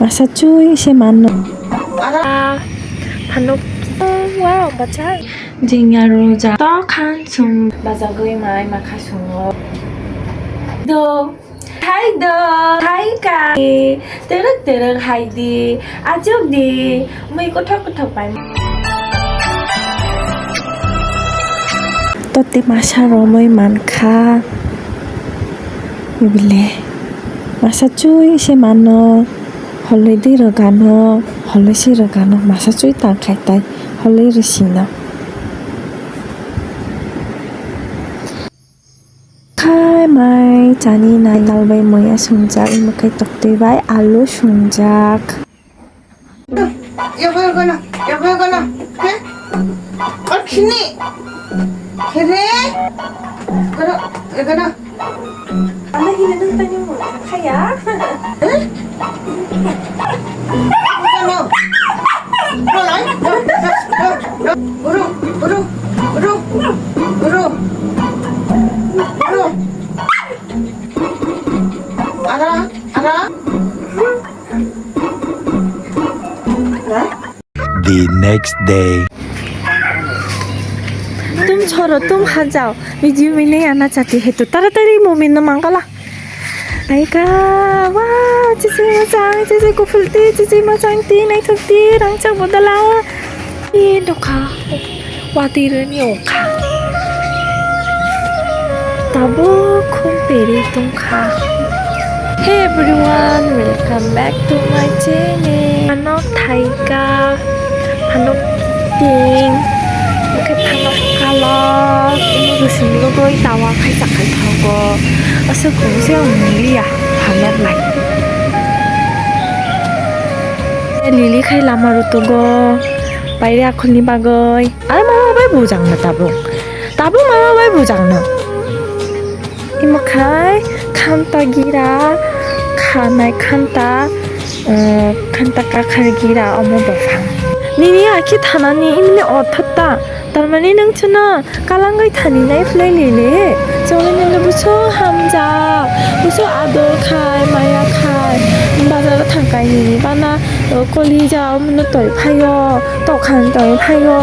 Masa cuy si mano. Panuk. Wow, baca. Jingya roja. Tokan sung. Baca gue mai makasung. Do. Hai do. Hai kai. Teruk teruk hai di. Ajuk di. Mui kotak kotak pai. Toti masa romoi manka. Bibile. Masa cuy si mano. Holoi di rogano, holoi si rogano, masa cuy tangkai tai, holoi resina. Kai mai jani nai nalbai moya sungjak, imakai tokti bai alu sungjak. 여보요 거나 해? 키니 그래? 거나 Ala gila nang tanyo mo, kaya? 알아? The next day. तुम छोड़ो तुम आ जाओ वीडियो में नहीं आना चाहती है तो तारातारी मोमेंट मांगला आइका वाह चिची को फुलती चिची मचांग ती नहीं थकती रंगचांग बदला ये दोखा वाती रनी ओखा तबो खूब पेरी तुमखा Hey everyone, welcome back to my channel. Panok Thaika, Panok Ting. Cái panok kalok, ini rusin ko ko itawa kay sakay thago. Asa kung siya umili ya, halat lai. Lili kay lamaru to go. Bayre akol ni bagoy. Ay mama bay bujang na tabong. Tabong mama bay bujang na. Imakay kanta gira. खानाय खान्ता काखारगिरा अमो बफां निनि आखि थानानि इमने अथत्ता तारमाने नोंसोना कालांगै थानिनाय फ्लायलेले जौलेने लबुसो हामजा बुसो आदर खाय माया खाय बाजार थांकाय निनि बाना कलिजा मन तय फायो तखान तय फायो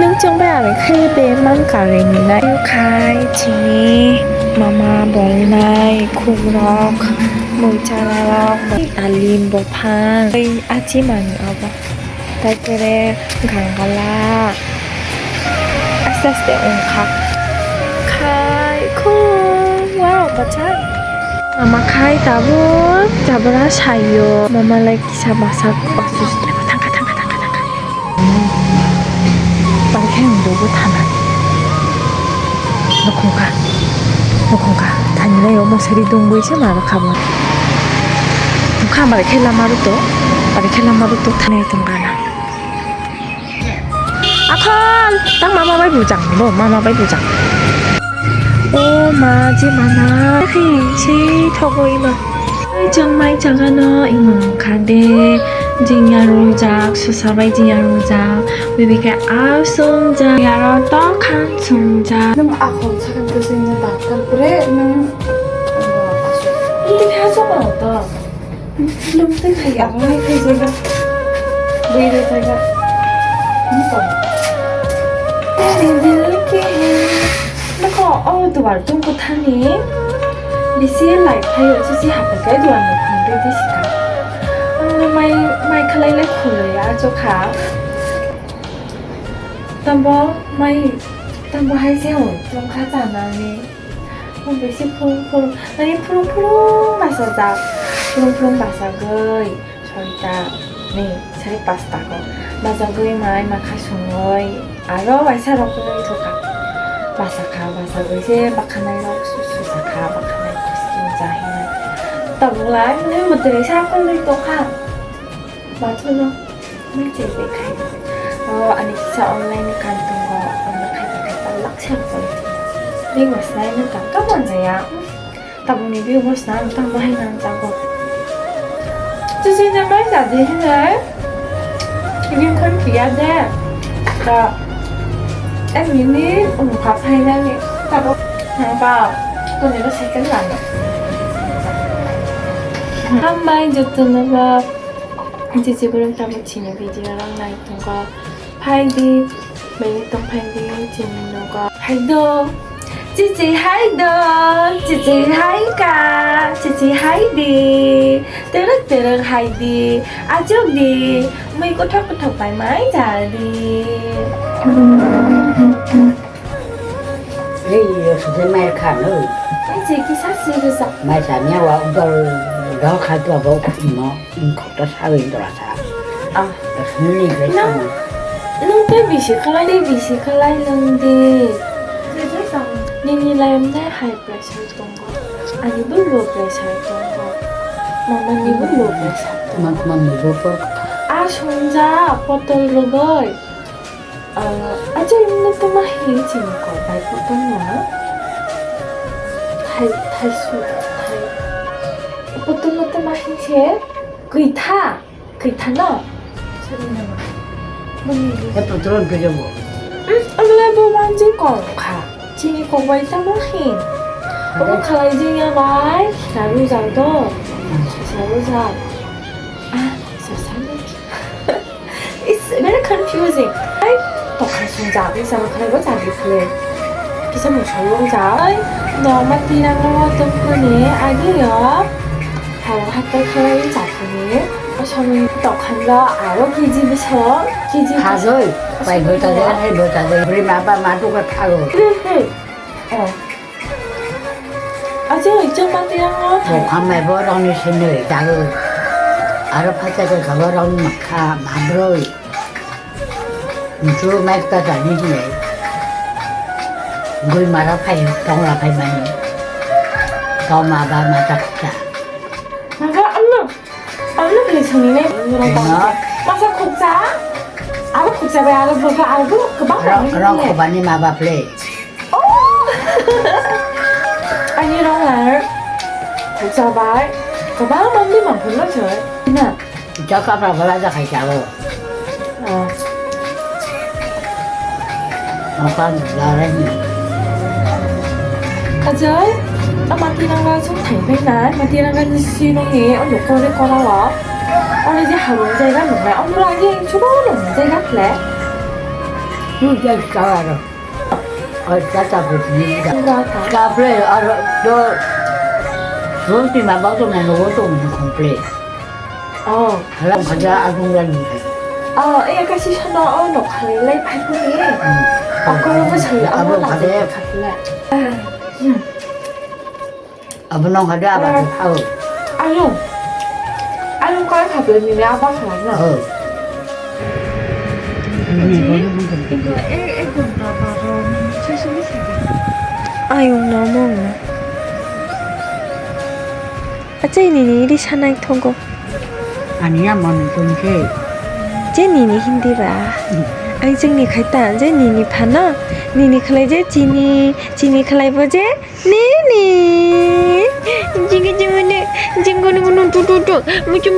नों जोंबाय आरो खायबे मान कारेनि नाय खाय चिनि मामा बलनाय खुरक Mojarok, alim bopang, aci mani apa? Takere ganggala, asas de ongkak, kai kong, wow baca. Mama kai tabura sayo, mama lagi masak osus. Tangka. Pakai untuk tanan. Nukungka, tanya yo mau seri tunggu isi malah kamu. Nukah malah kela maru to tanya tunggana. Akal, tang mama bay bujang, Oh maji mana? Si togo ima. Jangan jangan imong kade. Jingya rojak, susah bay jingya rojak. Bibi kayak asung ya roto kan sungja. 그럼 아고 사람 교수 있는 나간 그래 는 근데 해줘봐 어떠? 너무 생각이 안 나요 제가 내일 제가 이렇게 nó tụi bạn tung có thanh nhé đi xe lại thay ở chứ học cái đoàn một phòng đi đi xí mai khai lấy khổเลยá chỗ khá tâm bó hay xeo 좀 가잖아니 몇시 푸릉푸릉 아니 푸릉푸릉 마사자 푸릉푸릉 마사그이 저희가 네 차리 파스타고 마사그이 마이 마카송어이 아로 와이사로그이 도가 마사그이 세 마카나이로 수수사카 마카나이 코스킨자 해나 따블라이 nên một từ sao con đi tốt ha mà thôi nó mấy chị bị khai anh sẽ online kan tunggu Bing was na yun ka kawan saya. Tapos ni Bing was na tang bahay nang tago. Kasi naman dati na. Yung kan kaya de. Ta em ini ungkap hay na ni. Tapos nang pa ko nila second lang. Hamay jito na ba 지지부를 따붙이는 비디오랑 나이통과 파이디 매일동 파이디 지민노가 하이도 지지 하이도 지지 하이가 지지 하이디 뜨륵뜨륵 하이디 아죽디 mây có thoải mái chả đi Ê, sự thế mày khả nữ anh chị cái sát xì được sao mày xả nhau vào ông tôi đó khai tôi vô cũng nó không có sao hình tôi là sao à nó đi cái sao mà nâng cái vị trí khai đi vị trí khai nâng đi nhìn làm thế hay pressure tung go anh ấy bước lùa pressure tung go mà mình đi bước lùa pressure tung go mà mình vô phước à chúng ta bottle rồi 아주 있는 것만 해야지 거 말고 또 뭐야? 탈수 어떤 것만 해야지 그이 타나 cái tôi tôi cái cho bộ 원래 뭐 만질 거가 지니 거가 있다만 해 너무 가라지냐 말 기다려자도 기다려자 아 It's very confusing. Đọc hàng xuân giáo thì sao mà khai có trả được kìa Khi sao một số luôn giáo ấy Nó mà đi đang lo tâm cơ nhé Ai đi nhớ Hào hát tới khai trả cơ nhé Có cho mình đọc hàng lo áo kỳ gì bây giờ Kỳ gì thả rồi vậy người ta sẽ hay người ta sẽ đi mà ba má tôi có thả rồi 아 제가 이쪽만 뛰는 một hôm mày vô đông đi xin người ta rồi ở đó phát ra cái khẩu đông mặc khá mà rồi mình chưa mấy ta trả như vậy người mà nó phải trong là phải mình còn mà ba mà chắc chắn 나가 얼른 그래 정리네 nó 마사 곡자 알아 곡자 왜 알아 뭐가 알고 그 막 nó không phải đi mà bà play 아니랑 날 곡자 말 그만 만들면 불러줘요 나 cho các bạn phải ra khai trả rồi nó con là đấy 가져요 마티랑가 좀 달팽날 마티랑가 시롱에 요거를 꺼나와 이제 하루 제가 정말 엄마랑 주로는 제가 그래 chú chơi sao rồi cha cha phải gì cả 뭔가 다 cà phê ở đó xuống thì mà báo trong này nó có tụng không play làm phải ra ăn không lên 약간 시셔너 녹화를 발표해 그러면 저희 엄마랑 갈래 ở bên nông phải ra bà 알용 거에 가벼운데 아빠 가나 이거 애군 봐봐로 조심히 아용 너무 아제니니 이리 사나이 통고 아니야 뭐는 좀 해. 제니니 힘들어 아이 정니 갈다 제니니 파나 니니 클레제 지니 클레버제 니니 지금 지문에 지금은 문은 두두두 무쭈